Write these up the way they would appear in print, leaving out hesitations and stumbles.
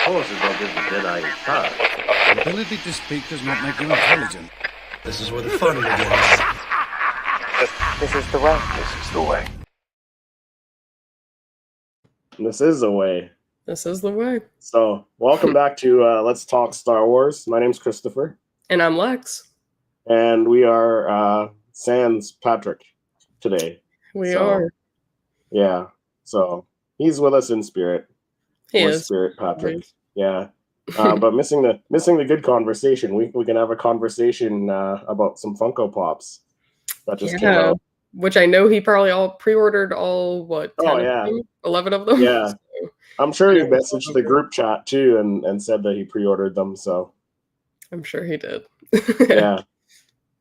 forces will give the Jedi his power. The ability to speak does not make you intelligent. This is where the fun begins. This is the way. This is the way. This is the way. This is the way. So, welcome back to Let's Talk Star Wars. My name's Christopher. And I'm Lex. And we are Sans Patrick today. We are. Yeah. So, he's with us in spirit. He is. Spirit Patrick. Yeah. But missing the good conversation. We can have a conversation about some Funko Pops that just came out. Which I know he probably pre-ordered 10 of them? 11 of them? Yeah. So, I'm sure he messaged the group chat too and said that he pre-ordered them, so I'm sure he did. Yeah.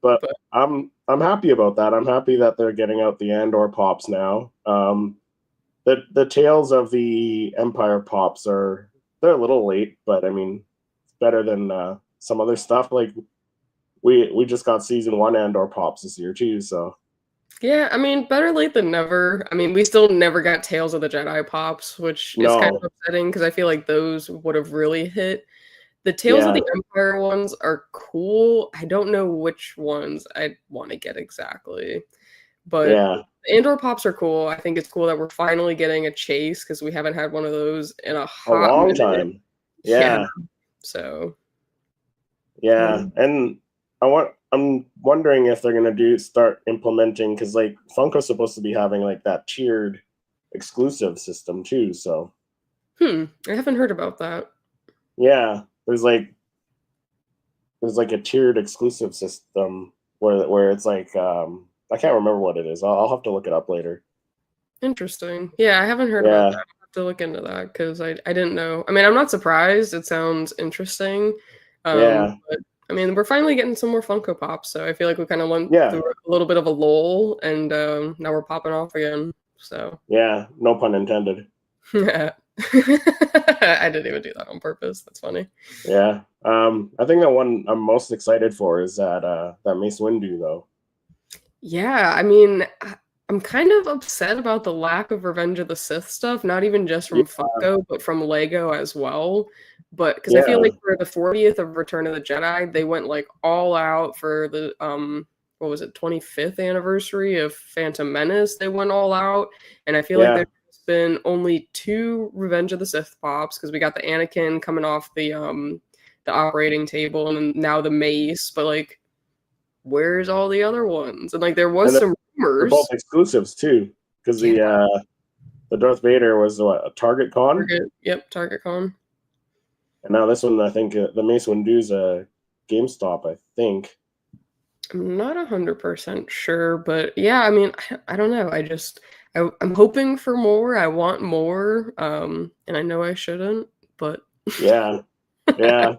But I'm happy about that. I'm happy that they're getting out the Andor Pops now. The Tales of the Empire Pops they're a little late, but I mean it's better than some other stuff. Like we just got season 1 Andor Pops this year too, so yeah, I mean, better late than never. I mean, we still never got Tales of the Jedi Pops, which is kind of upsetting because I feel like those would have really hit. The Tales of the Empire ones are cool. I don't know which ones I want to get exactly. But the Andor Pops are cool. I think it's cool that we're finally getting a chase because we haven't had one of those in a long time. Yeah. So. Yeah, and I'm wondering if they're gonna start implementing, because like Funko's supposed to be having like that tiered exclusive system too. So. I haven't heard about that. Yeah, there's like a tiered exclusive system where it's like I can't remember what it is. I'll have to look it up later. Interesting. Yeah, I haven't heard about that. I'll have to look into that because I didn't know. I mean, I'm not surprised. It sounds interesting. But I mean, we're finally getting some more Funko Pops, so I feel like we kind of went through a little bit of a lull, and now we're popping off again. So yeah, no pun intended. Yeah. I didn't even do that on purpose. That's funny. Yeah. I think the one I'm most excited for is that Mace Windu, though. Yeah, I mean, I'm kind of upset about the lack of Revenge of the Sith stuff, not even just from Funko, but from Lego as well. But because I feel like for the 40th of Return of the Jedi, they went like all out for the 25th anniversary of Phantom Menace. They went all out, and I feel like there's been only 2 Revenge of the Sith Pops because we got the Anakin coming off the operating table, and now the Mace. But like, where's all the other ones? And like, there was some rumors. They're both exclusives too, because the Darth Vader was a Target Con. Target Con. And now this one, I think the Mace Windu's a GameStop, I think. I'm not 100% sure, but yeah, I mean, I don't know. I'm hoping for more. I want more, and I know I shouldn't, but yeah,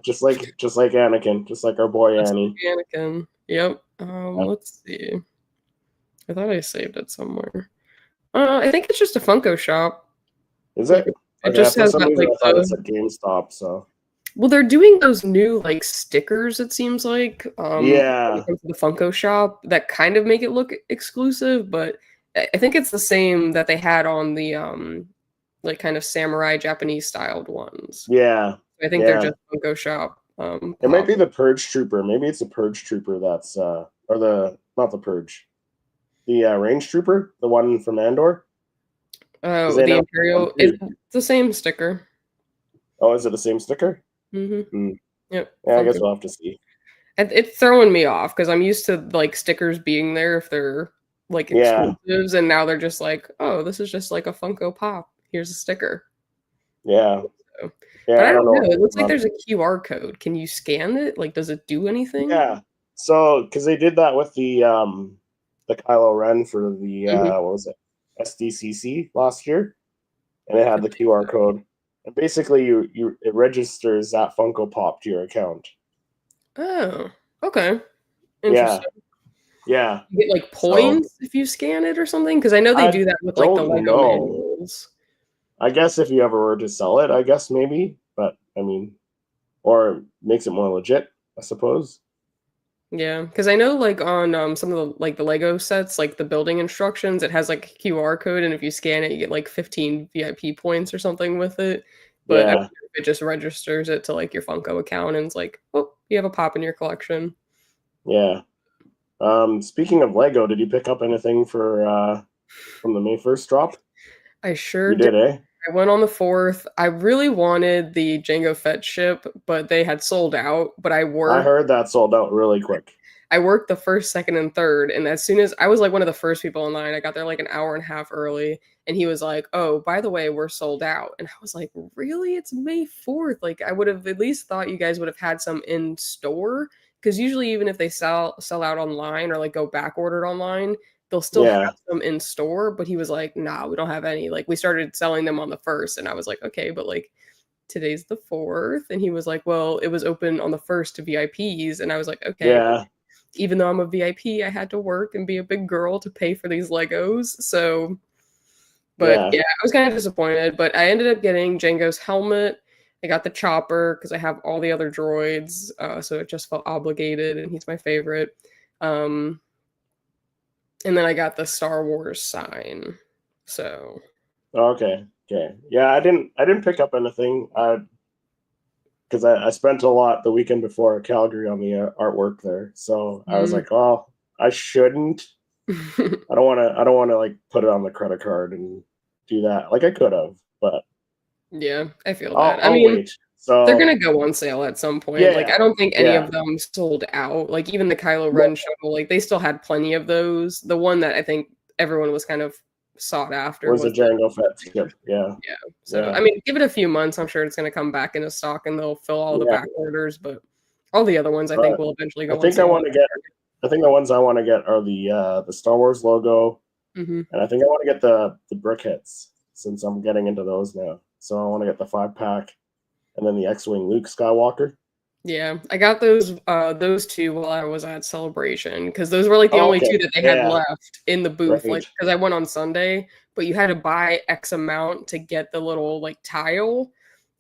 just like Anakin, just like our boy Annie. Anakin. Yep. Let's see. I thought I saved it somewhere. I think it's just a Funko shop. Is it? It just has that, like, I thought it's a GameStop. So. Well, they're doing those new like stickers. It seems like the Funko shop that kind of make it look exclusive, but I think it's the same that they had on the like kind of samurai Japanese styled ones. Yeah, I think they're just Funko shop. It might be the Purge Trooper. Maybe it's a Purge Trooper that's or not the Purge, the Range Trooper, the one from Andor. Oh, the Imperial. It's the same sticker. Oh, is it the same sticker? Mm-hmm. Yep. Yeah, I guess we'll have to see. It's throwing me off because I'm used to like stickers being there if they're like exclusives, and now they're just like, oh, this is just like a Funko Pop. Here's a sticker. Yeah. So, but I don't know. It looks like there's a QR code. Can you scan it? Like, does it do anything? Yeah. So, because they did that with the Kylo Ren for the what was it, SDCC last year, and it had the QR code. And basically, it registers that Funko Pop to your account. Oh, okay. Interesting. Yeah. You get like points if you scan it or something? Because I know they do that with like the Lego manuals. I guess if you ever were to sell it, I guess maybe. But I mean, or makes it more legit, I suppose. Yeah, because I know like on some of the Lego sets, like the building instructions, it has like a QR code, and if you scan it, you get like 15 VIP points or something with it. But I Yeah. wonder if it just registers it to like your Funko account and it's like, oh, you have a pop in your collection. Yeah. Speaking of Lego, did you pick up anything for from the May 1st drop? I sure You did. did, eh? I went on the 4th. I really wanted the Jango Fett ship, but they had sold out. But I heard that sold out really quick. I worked the first, second, and third, and as soon as I was like one of the first people in line, I got there like an hour and a half early, and he was like, "Oh, by the way, we're sold out." And I was like, "Really? It's May 4th. Like, I would have at least thought you guys would have had some in store, because usually even if they sell out online or like go back ordered online, they'll still Yeah. have some in store." But he was like, "Nah, we don't have any. Like, we started selling them on the 1st," and I was like, "Okay, but like." Today's the 4th, and he was like, well, it was open on the 1st to VIPs, and I was like, okay, Yeah. even though I'm a VIP, I had to work and be a big girl to pay for these Legos. So, but Yeah. yeah, I was kind of disappointed. But I ended up getting Django's helmet. I got the chopper because I have all the other droids, so it just felt obligated, and he's my favorite. And then I got the Star Wars sign. So Okay. Okay. Yeah, I didn't pick up anything. Because I spent a lot the weekend before Calgary on the artwork there. So I was like, well, I shouldn't. I don't want to like put it on the credit card and do that. Like I could have, but yeah, I feel I'll, that. I I'll mean, wait. So they're gonna go on sale at some point. Like, yeah, I don't think any yeah. of them sold out. Like, even the Kylo Ren shuttle, like, they still had plenty of those. The one that I think everyone was kind of sought after Was a was the Django Fett ship. Yeah, yeah. So, yeah, I mean, give it a few months. I'm sure it's gonna come back into stock and they'll fill all the yeah. back orders. But all the other ones, I think, But will eventually I go on think I sale. want to get. I think the ones I want to get are the Star Wars logo, Hmm. and I think I want to get the brick hits since I'm getting into those now. So I want to get the 5-pack, and then the X-wing Luke Skywalker. Yeah, I got those two while I was at Celebration because those were like the Oh, only okay. two that they had Yeah. left in the booth. Like, Right. because I went on Sunday, but you had to buy X amount to get the little like tile,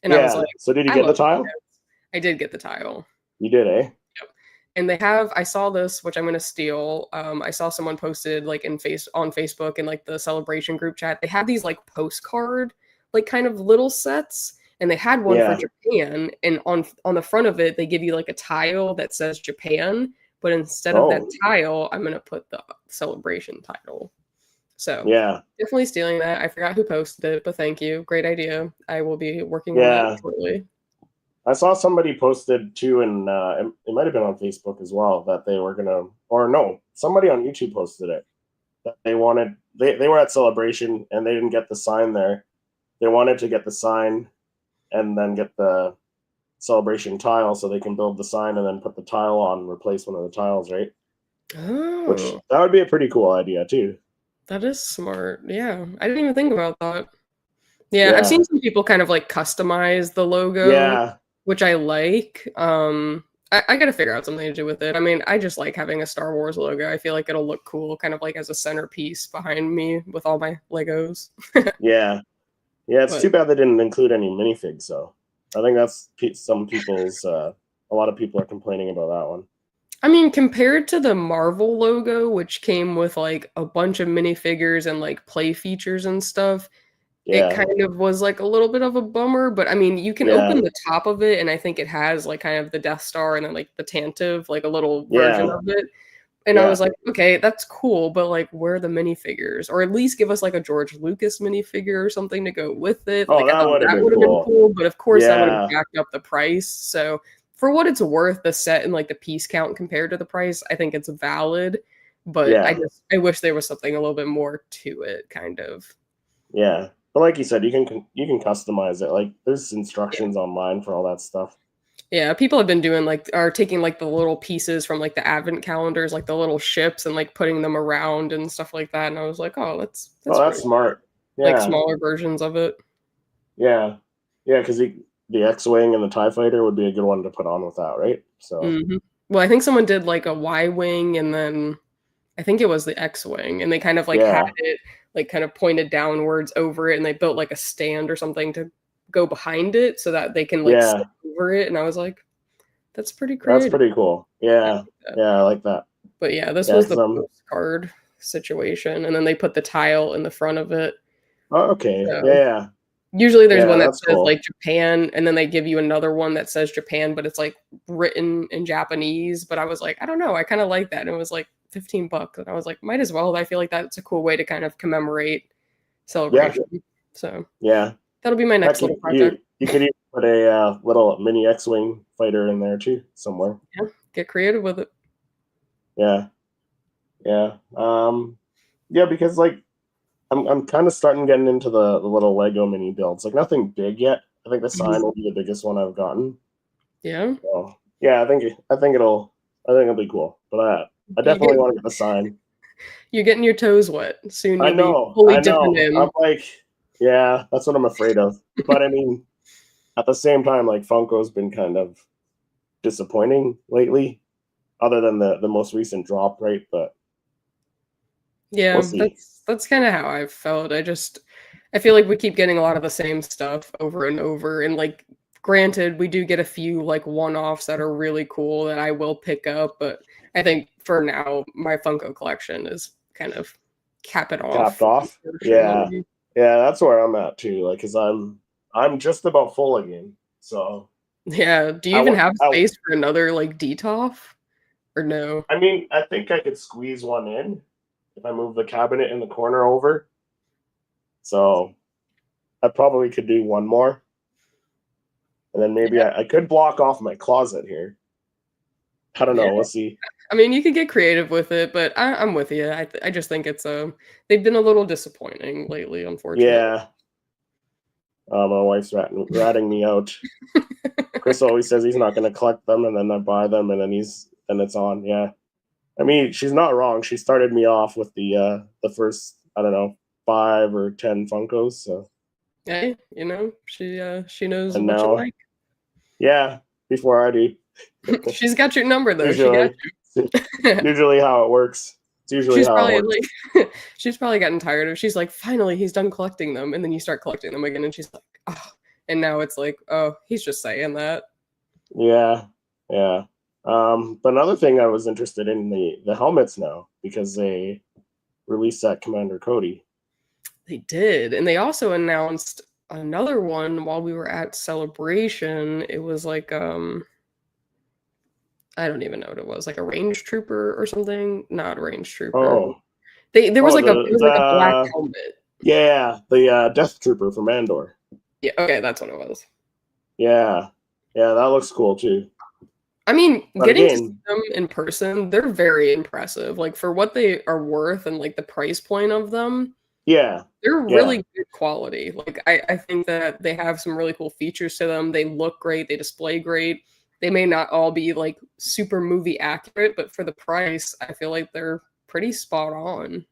and I was Yeah. like, So did you I get the love tile? tiles. I did get the tile. You did, eh? Yep. And they have I saw this, which I'm gonna steal. I saw someone posted like on Facebook in like the Celebration group chat. They have these like postcard, like kind of little sets, and they had one for Yeah. Japan. And on the front of it, they give you like a tile that says Japan, but instead of that Oh, tile, I'm gonna put the Celebration title. So yeah. definitely stealing that. I forgot who posted it, but thank you. Great idea. I will be working on that Yeah. shortly. I saw somebody posted too, and it might have been on Facebook as well, that they were gonna, or no, somebody on YouTube posted it that they wanted. They were at Celebration and they didn't get the sign there. They wanted to get the sign and then get the Celebration tile so they can build the sign and then put the tile on and replace one of the tiles, right? Which Oh, that would be a pretty cool idea too. that is smart. Yeah, I didn't even think about that. Yeah, I've Yeah. seen some people kind of like customize the logo, Yeah. which I like. I gotta figure out something to do with it. I mean, I just like having a Star Wars logo. I feel like it'll look cool, kind of like as a centerpiece behind me with all my Legos. Yeah. Yeah. It's But too bad they didn't include any minifigs though. I think that's some people's. A lot of people are complaining about that one. I mean, compared to the Marvel logo, which came with like a bunch of minifigures and like play features and stuff, it Yeah. kind of was like a little bit of a bummer. But I mean, you can Yeah. open the top of it, and I think it has like kind of the Death Star and then like the Tantive, like a little version Yeah. of it. And I Yeah. was like, okay, that's cool, but like, where are the minifigures? Or at least give us like a George Lucas minifigure or something to go with it. Oh, Like, I that thought would have that been would have been cool. cool, but of course, that would have Yeah. jacked up the price. So, for what it's worth, the set and like the piece count compared to the price, I think it's valid. But Yeah. I wish there was something a little bit more to it, kind of. Yeah. But like you said, you can customize it. Like there's instructions online for all that stuff. Yeah, people have been doing like are taking like the little pieces from like the advent calendars, like the little ships, and like putting them around and stuff like that. And I was like, oh, that's Oh, that's pretty smart. like Yeah. smaller versions of it. Yeah. Yeah, because the X-wing and the TIE fighter would be a good one to put on with that, right? So Mhm. Well, I think someone did like a Y-wing and then I think it was the X-wing, and they kind of like had yeah. it like kind of pointed downwards over it, and they built like a stand or something to go behind it so that they can like Yeah. sit over it. And I was like, that's pretty That's creative. pretty cool. I Yeah. like that. Yeah, I like that. But yeah, this Yeah, was 'cause, the postcard situation, and then they put the tile in the front of it. oh, okay. So Yeah, yeah. Usually there's one that that's says, cool. like, Japan, and then they give you another one that says Japan, but it's, like, written in Japanese, but I was like, "I don't know, I kinda like that," and it was, like, $15, and I was like, "Might as well." I feel like that's a cool way to kind of commemorate Yeah, celebration. So, yeah. that'll be my Heck, next little project. you could even put a little mini X-wing fighter in there too somewhere. Yeah, get creative with it. Yeah, yeah, yeah. Because like I'm kind of starting getting into the little Lego mini builds. Like nothing big yet. I think the sign Mhm. will be the biggest one I've gotten. Yeah. So yeah, I think it'll be cool. But I You definitely get want to get the sign. you're getting your toes wet. Soon you'll be fully I dipping know. I'm in. like, yeah, that's what I'm afraid of. But I mean, at the same time, like Funko's been kind of disappointing lately, other than the most recent drop, right? But we'll Yeah, see. that's kinda how I've felt. I feel like we keep getting a lot of the same stuff over and over, and, like, granted, we do get a few, like, one-offs that are really cool that I will pick up, but I think for now, my Funko collection is kind of capping Capped off, off. Yeah, unfortunately. yeah, that's where I'm at too. Like, cause I'm just about full again. So Yeah, do you I even want. have space for another, like, DTOF? Or no? I mean, I think I could squeeze one in if I move the cabinet in the corner over. So I probably could do one more, and then maybe Yeah, I could block off my closet here. I don't yeah. know. We'll see. I mean, you could get creative with it, but I'm with you. I just think it's, they've been a little disappointing lately, unfortunately. Yeah. My wife's ratting me out. Chris always says he's not going to collect them, and then I buy them, and then it's on. Yeah. I mean, she's not wrong. She started me off with the first, I don't know, 5 or 10 Funkos. So Hey, she knows and what you now, like. yeah, before I do. She's got your number though. She got Usually, you. usually how it works. It's usually She's how it probably works. like she's probably gotten tired of she's like, finally he's done collecting them, and then you start collecting them again, and she's like, oh, and now it's like, oh, he's just saying that. Yeah, yeah. But another thing I was interested in the helmets now because they released that Commander Cody. They did, and they also announced another one while we were at Celebration. It was like, I don't even know what it was, like a range trooper or something? Not a range trooper. Oh, There was oh, like it was like a black the helmet. yeah, the Death Trooper from Andor. Yeah, okay, that's what it was. Yeah, yeah, that looks cool too. I mean, But getting to see again, them in person, they're very impressive. Like, for what they are worth and, like, the price point of them, yeah, they're yeah, really good quality. Like, I think that they have some really cool features to them. They look great, they display great. They may not all be, like, super movie accurate, but for the price, I feel like they're pretty spot on.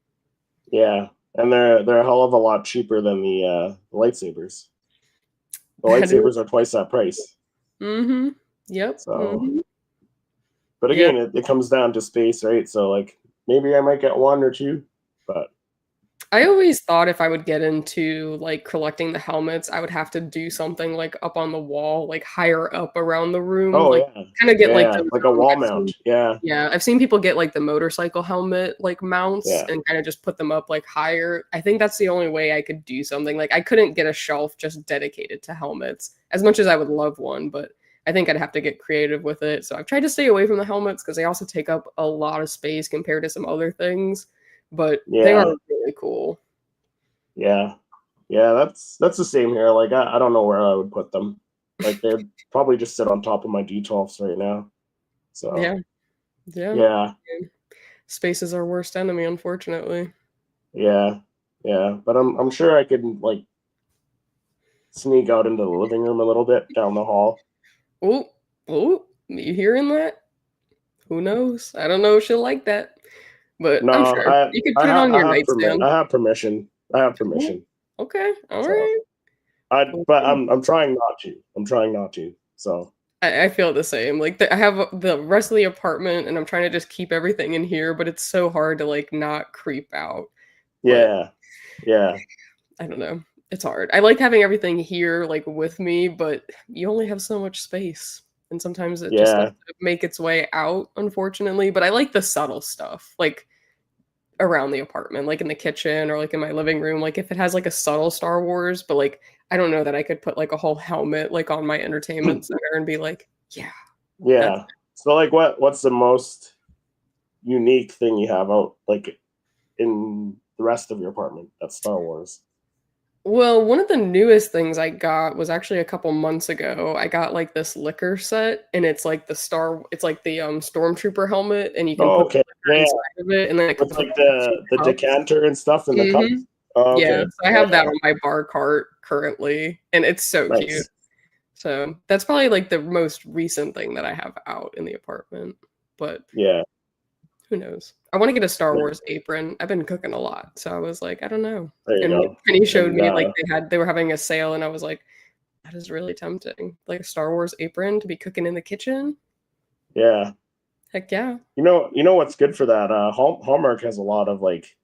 yeah, and they're a hell of a lot cheaper than the lightsabers. The That lightsabers is are twice that price. Mhm. Yep, So, mhm. but Yeah. again, it comes down to space, right? So like maybe I might get one or two, but I always thought if I would get into, like, collecting the helmets, I would have to do something, like, up on the wall, like, higher up around the room, oh like, yeah, kinda get, like, yeah, those, like a wall I've seen mount. Yeah, yeah, I've seen people get, like, the motorcycle helmet, like, mounts yeah, and kinda just put them up, like, higher. I think that's the only way I could do something, like, I couldn't get a shelf just dedicated to helmets, as much as I would love one, but I think I'd have to get creative with it, so I've tried to stay away from the helmets because they also take up a lot of space compared to some other things, but they are yeah, really cool. yeah, yeah. That's the same here. Like I don't know where I would put them. Like they'd probably just sit on top of my D12s right now. Yeah, So yeah. yeah, Space is our worst enemy, unfortunately. yeah, yeah. But I'm sure I could like sneak out into the living room a little bit down the hall. Oh, oh, you hearing that? Who knows? I don't know if she'll like that, but I'm No, sure. You could put it on your nightstand. I have permission. I have Oh, permission. okay, So alright. but Okay. I'm trying not to. I'm trying not to. So I feel the same, like, I have the rest of the apartment, and I'm trying to just keep everything in here, but it's so hard to, like, not creep out, but yeah, yeah, I don't know. It's hard. I like having everything here, like, with me, but you only have so much space, and sometimes it just has yeah, to make its way out, unfortunately, but I like the subtle stuff, like, around the apartment, like, in the kitchen or, like, in my living room, like, if it has, like, a subtle Star Wars, but, like, I don't know that I could put like a whole helmet like on my entertainment center and be like, yeah. Yeah. So like what's the most unique thing you have out like in the rest of your apartment that's Star Wars? Well, one of the newest things I got was actually a couple months ago. I got like this liquor set, and it's like it's like the stormtrooper helmet, and you can Oh, put okay. liquor Yeah. inside of it, and then it With comes with like like, two the cups. decanter and stuff in the cup. Mhm. Oh, Yeah, okay. so I have that on my bar cart currently, and it's so cute. Nice. So that's probably like the most recent thing that I have out in the apartment. But Yeah. who knows? I want to get a Star Yeah. Wars apron. I've been cooking a lot, so I was like, I don't know. There you And go. Penny showed And me like they were having a sale, and I was like, that is really tempting. Like a Star Wars apron to be cooking in the kitchen. yeah. Heck yeah. You know what's good for that? Hallmark has a lot of like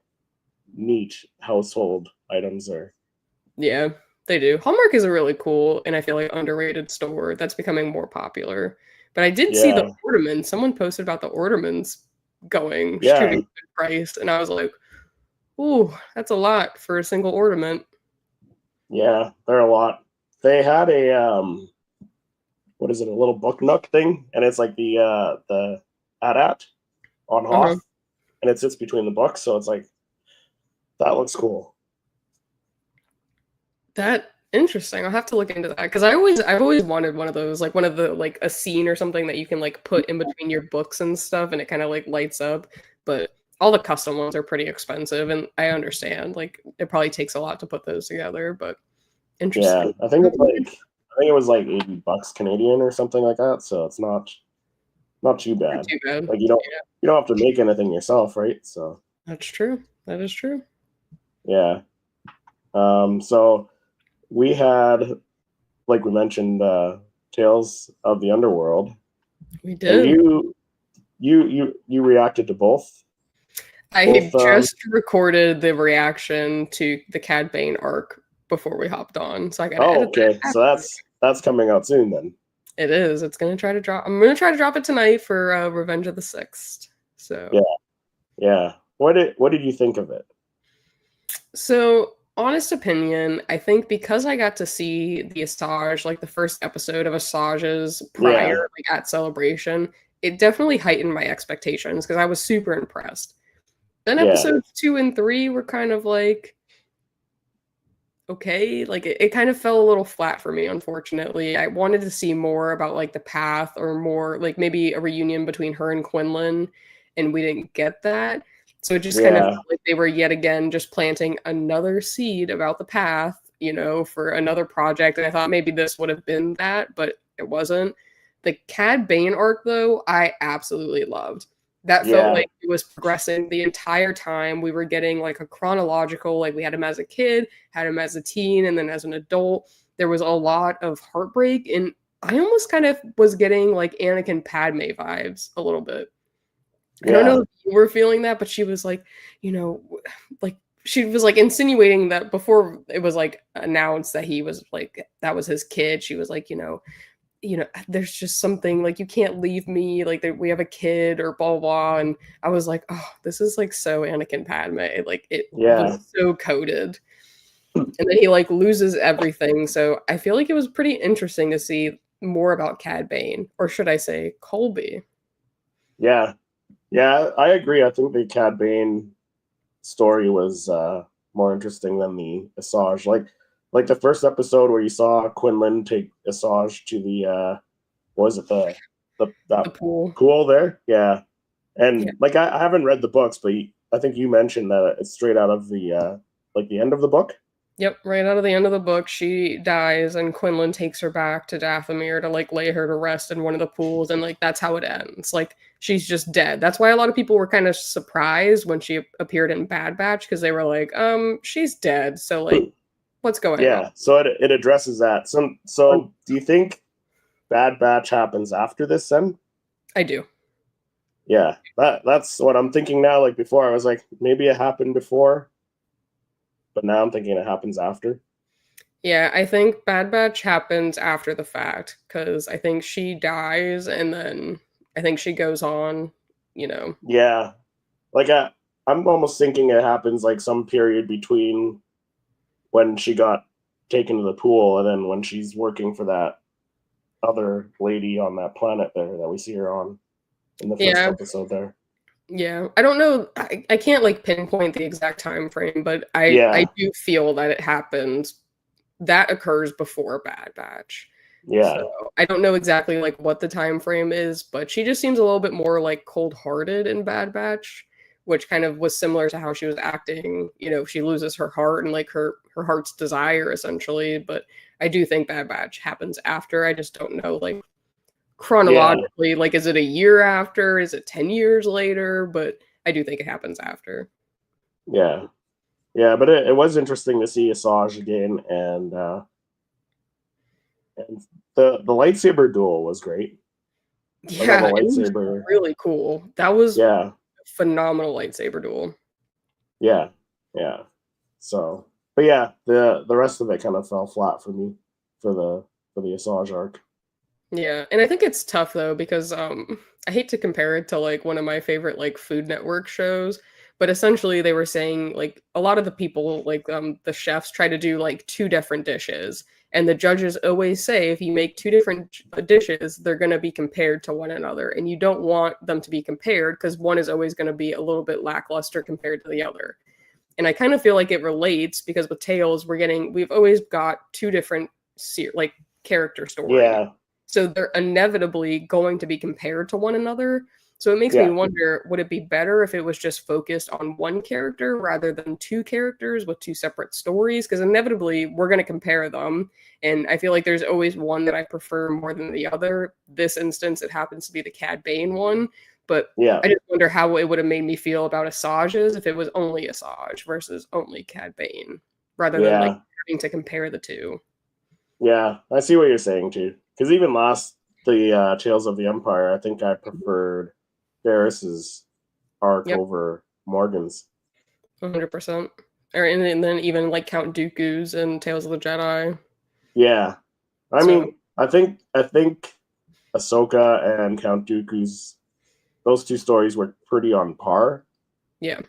neat household items there. Yeah, they do. Hallmark is a really cool and I feel like underrated store that's becoming more popular. But I did see the Yeah. ornaments. Someone posted about the ornaments going Yeah. shooting good price, and I was like, ooh, that's a lot for a single ornament. Yeah, they're a lot. They had a what is it, a little book nook thing, and it's like the AT-AT on Uh-huh. Hoth, and it sits between the books, so it's like that looks cool. That interesting. I'll have to look into that because I've always wanted one of those, like one of the like a scene or something that you can like put in between your books and stuff, and it kind of like lights up. But all the custom ones are pretty expensive, and I understand like it probably takes a lot to put those together. But Yeah, interesting. I think it was like $80 Canadian or something like that, so it's not too Not bad. too bad. Like you don't have to make anything yourself, right? So That's true. That is true. yeah. So we had, like we mentioned, Tales of the Underworld, We and did. you reacted to both. I just recorded the reaction to the Cad Bane arc before we hopped on, so I gotta edit Okay. that. So that's coming out soon then. It is. It's gonna try to drop. I'm gonna try to drop it tonight for Revenge of the Sixth. So Yeah. What did you think of it? So, honest opinion, I think because I got to see the Asajj, like the first episode of Asajj's prior, Yeah. like at Celebration, it definitely heightened my expectations because I was super impressed. Then Yeah. episodes 2 and 3 were kind of like okay, like it kind of fell a little flat for me, unfortunately. I wanted to see more about like the path or more like maybe a reunion between her and Quinlan, and we didn't get that. So it just kind of Yeah. felt like they were yet again just planting another seed about the path, for another project. And I thought maybe this would have been that, but it wasn't. The Cad Bane arc, though, I absolutely loved. That felt Yeah. like it was progressing the entire time. We were getting like a chronological, like we had him as a kid, had him as a teen, and then as an adult. There was a lot of heartbreak, and I almost kind of was getting like Anakin Padme vibes a little bit. I don't Yeah. know if you were feeling that, but she was like, like she was like insinuating that before it was like announced that he was like that was his kid. She was like, there's just something like you can't leave me, like we have a kid or blah, blah blah. And I was like, oh, this is like so Anakin Padme, like it Yeah. was so coded. And then he like loses everything. So I feel like it was pretty interesting to see more about Cad Bane, or should I say Colby. Yeah. Yeah, I agree. I think the Cad Bane story was more interesting than the Asajj. Like the first episode where you saw Quinlan take Asajj to the what was it, The that pool. pool there? Yeah. And Yeah. like I haven't read the books, but I think you mentioned that it's straight out of the like the end of the book. Yep, right out of the end of the book, she dies, and Quinlan takes her back to Dathomir to like lay her to rest in one of the pools, and like that's how it ends. Like she's just dead. That's why a lot of people were kind of surprised when she appeared in Bad Batch because they were like, she's dead. So like, what's going on? Yeah, so it addresses that. So do you think Bad Batch happens after this then? I do. Yeah, that's what I'm thinking now. Like before, I was like, maybe it happened before, but now I'm thinking it happens after. Yeah, I think Bad Batch happens after the fact because I think she dies and then I think she goes on, Yeah, like I'm almost thinking it happens like some period between when she got taken to the pool, and then when she's working for that other lady on that planet there that we see her on in the first episode there. Yeah, I don't know. I can't like pinpoint the exact time frame, but I do feel that it happens. That occurs before Bad Batch. Yeah. So I don't know exactly like what the time frame is, but she just seems a little bit more like cold-hearted in Bad Batch, which kind of was similar to how she was acting. You know, she loses her heart and like her heart's desire essentially. But I do think Bad Batch happens after. I just don't know like chronologically, like is it a year after? Is it 10 years later? But I do think it happens after. Yeah. Yeah, but it was interesting to see Asajj again, and the lightsaber duel was great. Yeah, it was really cool. That was a phenomenal lightsaber duel. Yeah. So, but yeah, the rest of it kind of fell flat for me for the Asajj arc. Yeah, and I think it's tough though because I hate to compare it to like one of my favorite like Food Network shows, but essentially they were saying like a lot of the people like the chefs try to do like two different dishes, and the judges always say if you make two different dishes, they're going to be compared to one another, and you don't want them to be compared because one is always going to be a little bit lackluster compared to the other. And I kind of feel like it relates because with Tales we've always got two different like character stories. Yeah. So they're inevitably going to be compared to one another. So it makes me wonder, would it be better if it was just focused on one character rather than two characters with two separate stories? Because inevitably we're going to compare them. And I feel like there's always one that I prefer more than the other. This instance, it happens to be the Cad Bane one. But I just wonder how it would have made me feel about Asajj's if it was only Asajj versus only Cad Bane, rather than like having to compare the two. Yeah, I see what you're saying too. Because even the Tales of the Empire, I think I preferred Ferris's arc over Morgan's. 100%. And then even like Count Dooku's and Tales of the Jedi. Yeah, I mean, I think Ahsoka and Count Dooku's, those two stories were pretty on par. Yeah.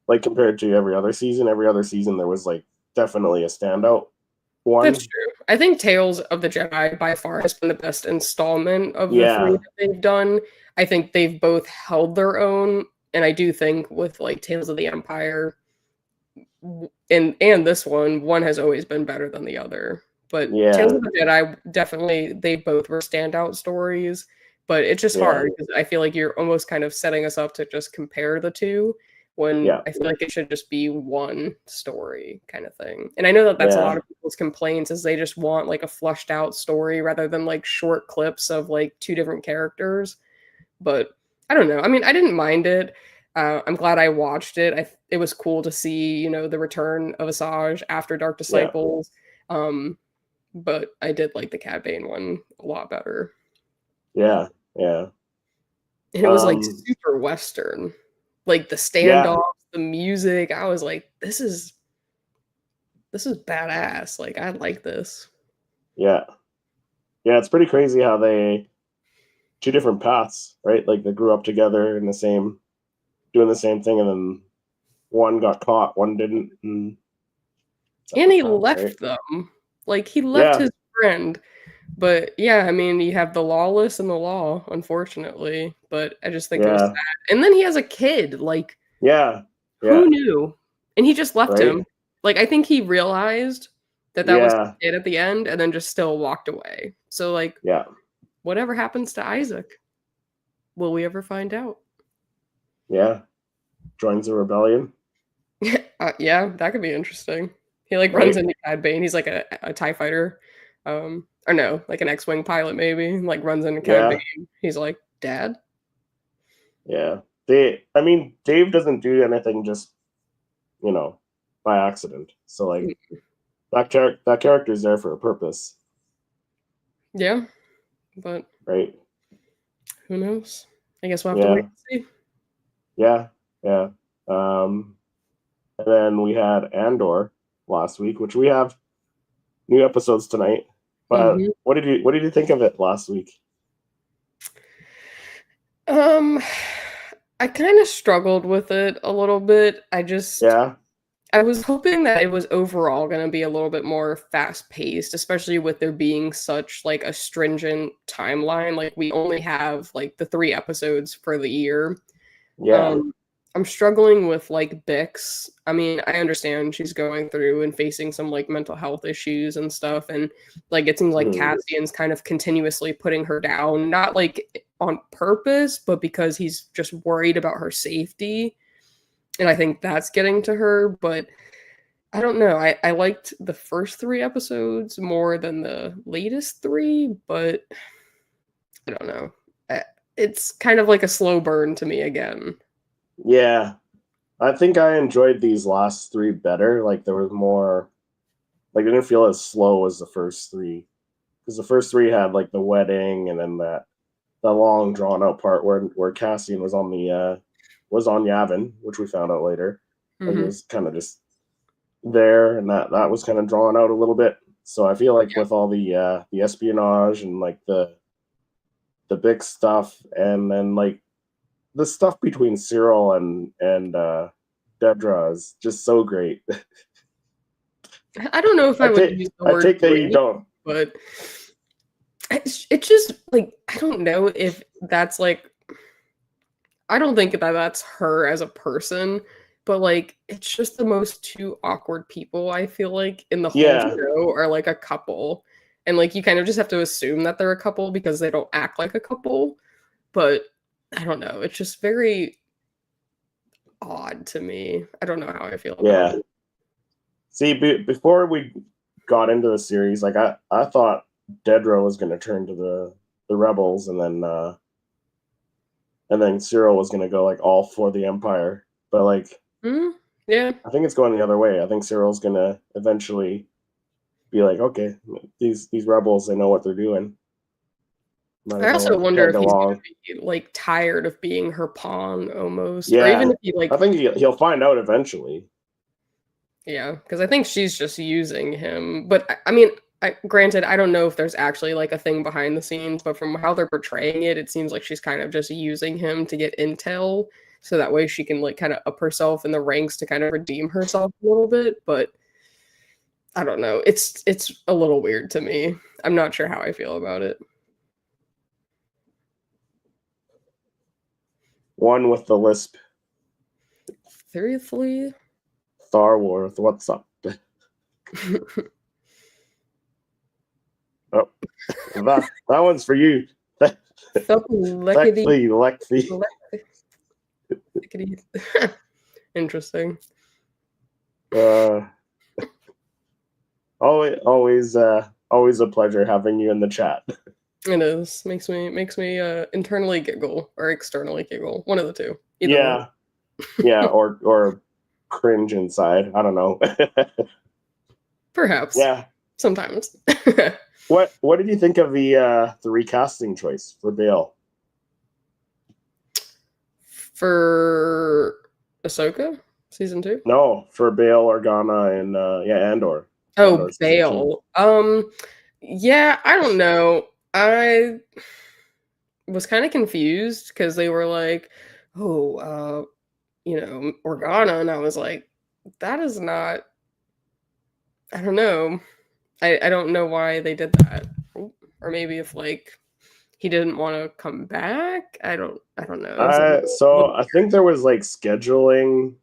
Like compared to every other season there was like definitely a standout one. That's true. I think Tales of the Jedi by far has been the best installment of the three that they've done. I think they've both held their own, and I do think with like Tales of the Empire and this one has always been better than the other. But Tales of the Jedi, definitely, they both were standout stories. But it's just hard because I feel like you're almost kind of setting us up to just compare the two when I feel like it should just be one story kind of thing. And I know that that's a lot of people's complaints is they just want like a flushed out story rather than like short clips of like two different characters. But I don't know. I mean, I didn't mind it. I'm glad I watched it. It was cool to see, you know, the return of Asajj after Dark Disciples. But I did like the Cad Bane one a lot better. Yeah. And it was like super Western. Like the standoffs, the music. I was like, this is badass. Like I like this. Yeah, it's pretty crazy how they two different paths, right? Like they grew up together in doing the same thing, and then one got caught, one didn't. And he left them. Like he left his friend. But yeah, I mean, you have the lawless and the law, unfortunately. But I just think it was sad. And then he has a kid. Like, who knew? And he just left him. Like, I think he realized that was the kid at the end, and then just still walked away. So, like, whatever happens to Isaac, will we ever find out? Yeah, joins the rebellion. Yeah, that could be interesting. He like runs into Cad Bane. He's like a TIE fighter. Or no, like an X-Wing pilot maybe, like runs into Cad Bane. He's like, Dad? Yeah. Dave doesn't do anything just, you know, by accident. So like that character's there for a purpose. Yeah. But who knows? I guess we'll have to wait and see. Yeah. And then we had Andor last week, which we have new episodes tonight. But what did you think of it last week? I kind of struggled with it a little bit. I I was hoping that it was overall going to be a little bit more fast paced, especially with there being such like a stringent timeline. Like we only have like the 3 episodes for the year. Yeah. I'm struggling with like Bix. I mean, I understand she's going through and facing some like mental health issues and stuff, and like it seems like Cassian's kind of continuously putting her down, not like on purpose, but because he's just worried about her safety. And I think that's getting to her, but I don't know. I liked the first 3 episodes more than the latest 3, but I don't know. It's kind of like a slow burn to me again. Yeah. I think I enjoyed these last 3 better. Like there was more, like it didn't feel as slow as the first 3. Because the first 3 had like the wedding and then that the long drawn out part where Cassian was on the was on Yavin, which we found out later. Like it was kind of just there, and that was kind of drawn out a little bit. So I feel like with all the espionage and like the big stuff, and then like the stuff between Cyril and Dedra is just so great. I don't know if I would use the word take that great, you don't, but it's just like I don't know if that's like I don't think that that's her as a person, but like it's just the most 2 awkward people I feel like in the whole show are like a couple. And like you kind of just have to assume that they're a couple because they don't act like a couple. But I don't know. It's just very odd to me. I don't know how I feel about it. See, before we got into the series, like I thought Dedra was going to turn to the rebels, and then Cyril was going to go like all for the Empire. But like, yeah, I think it's going the other way. I think Cyril's going to eventually be like, okay, these rebels, they know what they're doing. I also wonder if he's going to be like tired of being her pawn almost, or even if he like. I think he'll find out eventually. Yeah, because I think she's just using him. But I mean, granted, I don't know if there's actually like a thing behind the scenes, but from how they're portraying it, it seems like she's kind of just using him to get intel, so that way she can like kind of up herself in the ranks to kind of redeem herself a little bit. But I don't know. It's a little weird to me. I'm not sure how I feel about it. One with the lisp. Seriously? Star Wars, what's up? Oh, that one's for you. Lexi. Interesting. Always a pleasure having you in the chat. It is. Makes me internally giggle or externally giggle. One of the two. Either yeah, or cringe inside. I don't know. Perhaps. Yeah. Sometimes. What did you think of the recasting choice for Bail? For Ahsoka season 2? No, for Bail Organa and Andor. Oh, Andor Bail. Yeah, I don't know. I was kind of confused because they were like, "Oh, Organa," and I was like, "That is not." I don't know. I don't know why they did that, or maybe if like he didn't want to come back. I don't know. So I think there was like scheduling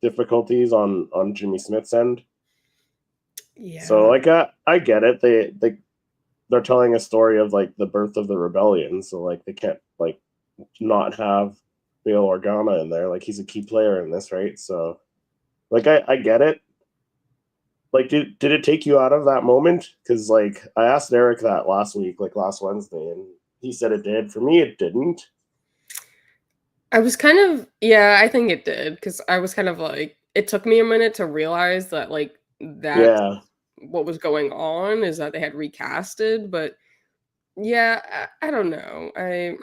difficulties on Jimmy Smith's end. Yeah. So like I get it. They're telling a story of like the birth of the rebellion, so like they can't like not have Bail Organa in there. Like he's a key player in this, right? So like I get it. Like did it take you out of that moment? Because like I asked Eric that last week, like last Wednesday, and he said it did. For me, it didn't. I was kind of I think it did, because I was kind of like, it took me a minute to realize that like that what was going on is that they had recasted, but I don't know. I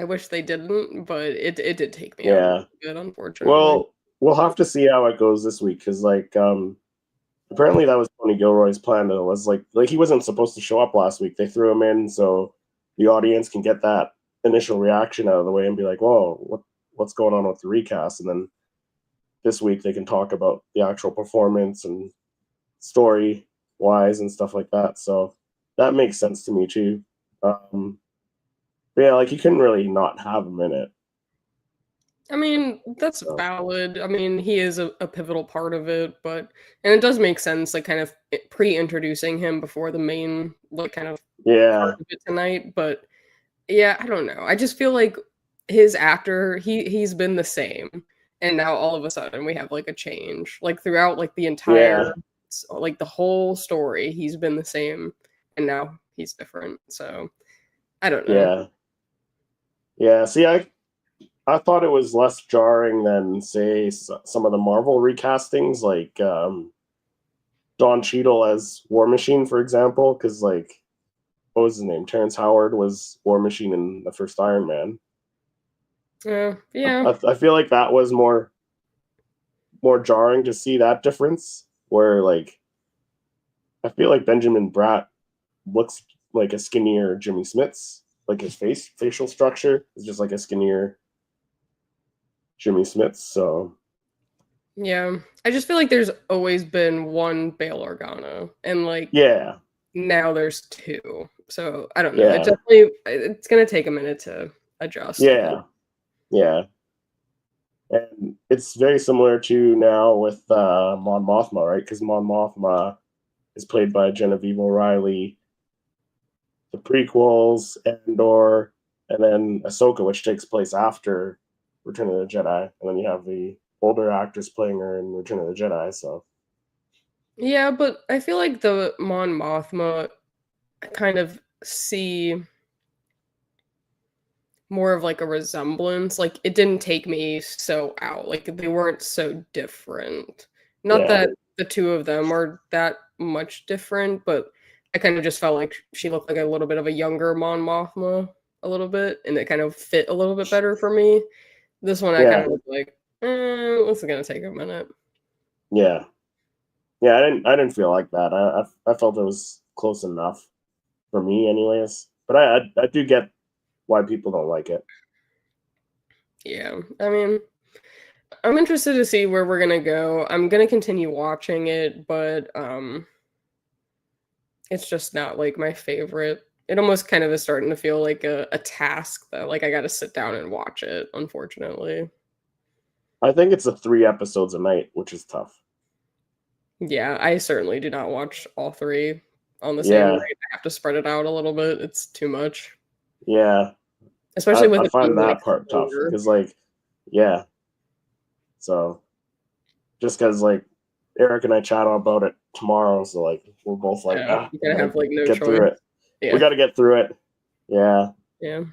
wish they didn't, but it did take me out good, unfortunately. Well, we'll have to see how it goes this week, because like apparently that was Tony Gilroy's plan. It was like he wasn't supposed to show up last week. They threw him in so the audience can get that initial reaction out of the way and be like, "Whoa, what's going on with the recast, and then this week they can talk about the actual performance and story wise and stuff like that. So that makes sense to me too. But yeah, like you couldn't really not have him in it. I mean, that's valid. I mean, he is a pivotal part of it, and it does make sense, like kind of pre-introducing him before the main, like kind of part of it tonight. But yeah, I don't know. I just feel like his actor, he's been the same, and now all of a sudden we have like a change. Like throughout like the entire, like the whole story, he's been the same, and now he's different. So I don't know. Yeah. See, I thought it was less jarring than, say, some of the Marvel recastings, like Don Cheadle as War Machine, for example, because, like, what was his name? Terrence Howard was War Machine in the first Iron Man. Yeah. I feel like that was more jarring to see that difference, where, like, I feel like Benjamin Bratt looks like a skinnier Jimmy Smits. Like, his facial structure is just like a skinnier Jimmy Smits, so yeah, I just feel like there's always been one Bail Organa, and like now there's two. So I don't know. It's gonna take a minute to adjust. Yeah, and it's very similar to now with Mon Mothma, right? Because Mon Mothma is played by Genevieve O'Reilly. The prequels, Andor, and then Ahsoka, which takes place after Return of the Jedi, and then you have the older actors playing her in Return of the Jedi. So yeah, but I feel like the Mon Mothma, I kind of see more of like a resemblance. Like it didn't take me so out. Like they weren't so different. Not that the two of them are that much different, but I kind of just felt like she looked like a little bit of a younger Mon Mothma, a little bit, and it kind of fit a little bit better for me. This one, I kind of was like, this is gonna take a minute. Yeah, I didn't feel like that. I felt it was close enough for me, anyways. But I do get why people don't like it. Yeah, I mean, I'm interested to see where we're gonna go. I'm gonna continue watching it, but it's just not like my favorite. It almost kind of is starting to feel like a task that like I got to sit down and watch it, unfortunately. I think it's 3 episodes a night, which is tough. Yeah, I certainly do not watch all 3 on the same night. I have to spread it out a little bit. It's too much. Yeah. Especially with I find that like part tough because, like, yeah. So just because, like, Eric and I chat about it tomorrow, so like we're both like, you gotta have like no get choice. through it. Yeah. We got to get through it. Yeah.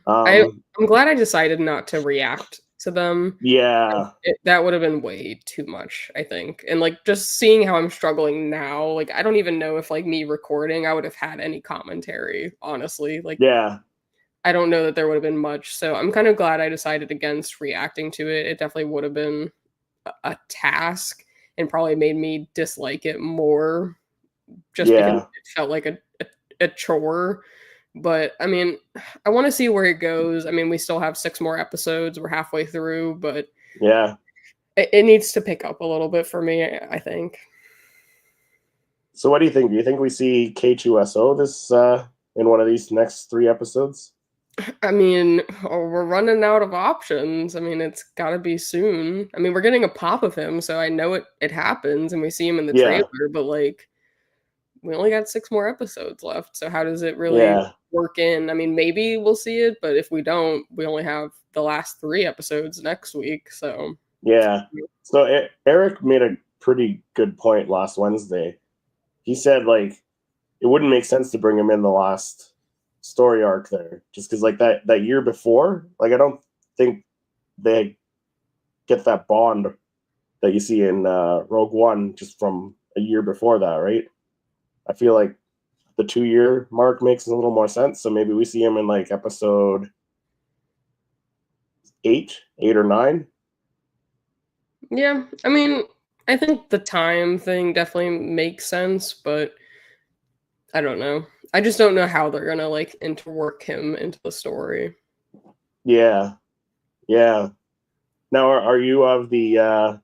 I'm glad I decided not to react to them. Yeah. That would have been way too much, I think. And like just seeing how I'm struggling now, like I don't even know if like me recording, I would have had any commentary, honestly. Like I don't know that there would have been much. So I'm kind of glad I decided against reacting to it. It definitely would have been a task and probably made me dislike it more just because it felt like a chore. But I mean, I want to see where it goes. I mean, we still have 6 more episodes. We're halfway through, but it needs to pick up a little bit for me, I think. So what do you think? Do you think we see K2SO this in one of these next 3 episodes? I mean, we're running out of options. I mean, it's got to be soon. I mean, we're getting a pop of him, so I know it happens, and we see him in the trailer, but like, we only got 6 more episodes left. So how does it really work in? I mean, maybe we'll see it, but if we don't, we only have the last 3 episodes next week. So So Eric made a pretty good point last Wednesday. He said like it wouldn't make sense to bring him in the last story arc there, just because like that year before, like I don't think they get that bond that you see in Rogue One just from a year before that, right? I feel like the 2-year mark makes a little more sense. So maybe we see him in like episode 8 or 9. Yeah, I mean, I think the time thing definitely makes sense, but I don't know. I just don't know how they're gonna like interwork him into the story. Yeah. Now, are you of the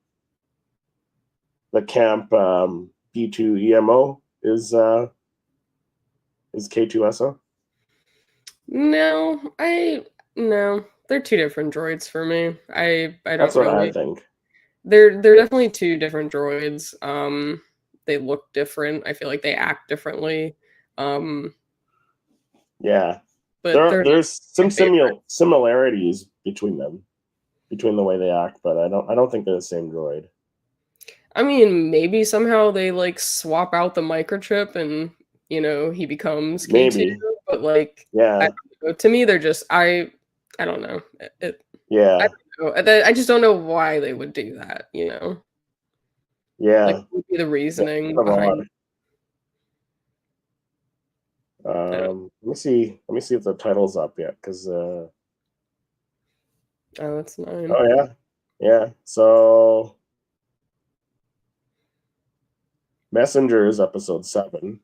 camp P2EMO is K2SO? No, they're two different droids for me. I That's don't what I really. think. They're definitely two different droids. They look different. I feel like they act differently. Um, Yeah, but they're there's my some favorite. similarities between them, between the way they act, but I don't think they're the same droid. I mean, maybe somehow they like swap out the microchip and he becomes K2, Maybe. but like I Yeah. don't know. To me they're just I don't know. I Yeah. don't know. I just don't know why they would do that, you know? Like Yeah. what would be the Yeah. reasoning Kind of behind odd. it? Let me see. Let me see if the title's up yet, because Oh, it's 9. oh yeah, yeah. So Messengers episode 7.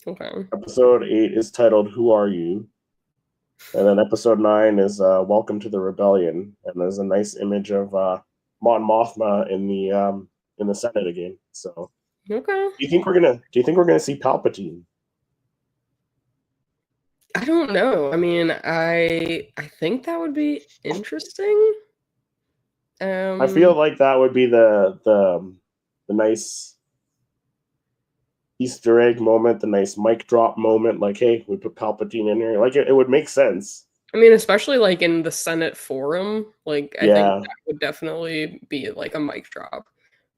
Okay. Episode 8 is titled "Who Are You," and then episode 9 is "Welcome to the Rebellion." And there's a nice image of Mon Mothma in the Senate again. So, Okay. do you think we're gonna see Palpatine? I don't know. I mean, I think that would be interesting. I feel Um, like that would be the nice Easter egg moment, the nice mic drop moment. Like, hey, we put Palpatine in here. Like, it would make sense. I mean, especially like in the Senate forum, like I think Yeah, that would definitely be like a mic drop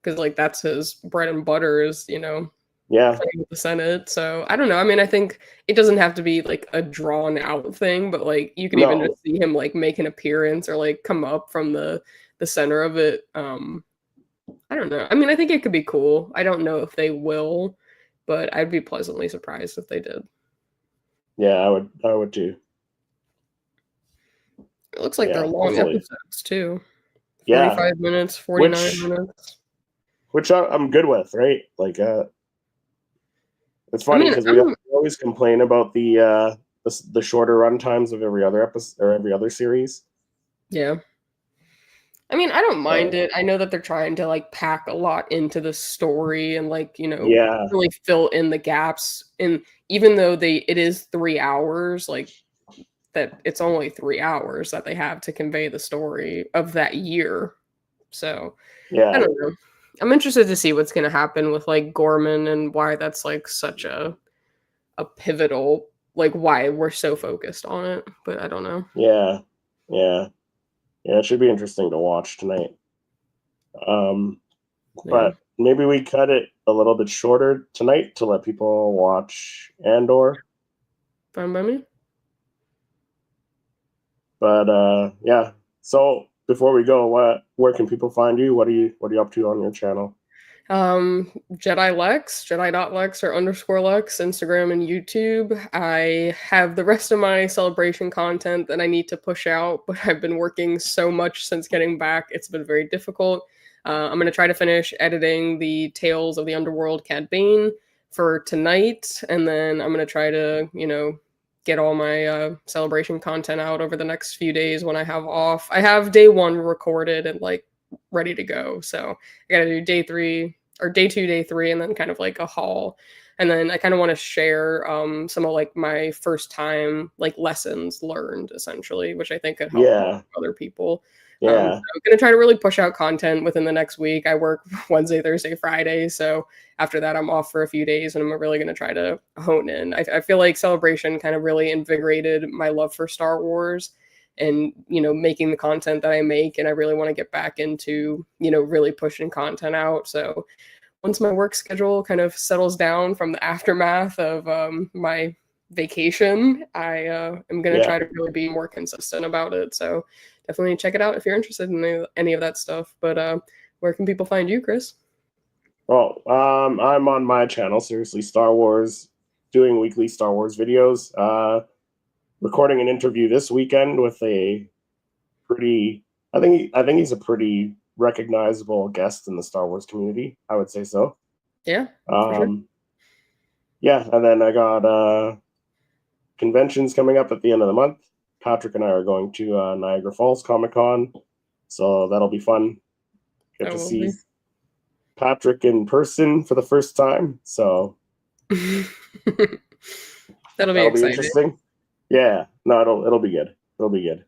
because like that's his bread and butter is, yeah. playing with the Senate. So I don't know. I mean, I think it doesn't have to be like a drawn out thing, but like you could even No, just see him like make an appearance or like come up from the center of it. I don't know. I mean, I think it could be cool. I don't know if they will, but I'd be pleasantly surprised if they did. yeah, I would too. It looks like they're Yeah, long hopefully. episodes too. Yeah, 45 minutes, 49 which minutes. I'm good with, right? Like, it's I funny mean, because we always complain about the shorter run times of every other episode or every other series. yeah. I mean, I don't mind So it. I know that they're trying to like pack a lot into the story and like, yeah, really fill in the gaps. And even though it is 3 hours, like that it's only 3 hours that they have to convey the story of that year. So I yeah, don't know. I'm interested to see what's gonna happen with like Gorman and why that's like such a pivotal like why we're so focused on it. But I don't know. yeah, yeah, yeah. It should be interesting to watch tonight. Um, Yeah. but maybe we cut it a little bit shorter tonight to let people watch Andor. Fine by me. But yeah. So before we go, where can people find you? What are you up to on your channel? Jedi Lex, Jedi.Lex or _Lex, Instagram and YouTube. I have the rest of my celebration content that I need to push out, but I've been working so much since getting back. It's been very difficult. I'm going to try to finish editing the Tales of the Underworld Cad Bane for tonight, and then I'm going to try to, get all my celebration content out over the next few days when I have off. I have day 1 recorded and like ready to go. So I got to do day 3 or day 2, day 3, and then kind of like a haul. And then I kind of want to share some of like my first time like lessons learned essentially, which I think could help a lot Yeah, of other people. So yeah, I'm gonna try to really push out content within the next week. I work Wednesday, Thursday, Friday, so after that I'm off for a few days, and I'm really gonna try to hone in. I feel like Celebration kind of really invigorated my love for Star Wars, and making the content that I make, and I really want to get back into really pushing content out. So once my work schedule kind of settles down from the aftermath of my vacation, I am going to yeah. try to really be more consistent about it. So definitely check it out if you're interested in any of that stuff. But where can people find you, Chris? Well, I'm on my channel, Seriously Star Wars, doing weekly Star Wars videos. Recording an interview this weekend with a pretty. I think he's a pretty recognizable guest in the Star Wars community. I would say so. Yeah, for sure. Yeah, and then I got conventions coming up at the end of the month. Patrick and I are going to Niagara Falls Comic Con So that'll be fun. Get That to will see be. Patrick in person for the first time. So That'll be that'll be exciting. interesting. Yeah, no, it'll be good. It'll be good.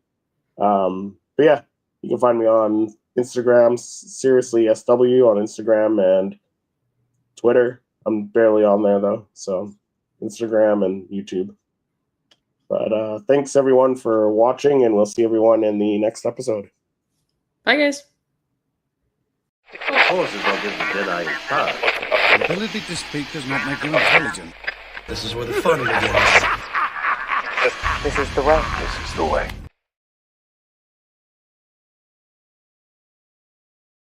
But yeah, you can find me on Instagram, seriously SW on Instagram and Twitter. I'm barely on there though, so Instagram and YouTube. But thanks everyone for watching, and we'll see everyone in the next episode. Bye, guys. Forces will give the Jedi his power. The ability to speak does not make you intelligent. This is where the fun begins. This is the way. This is the way.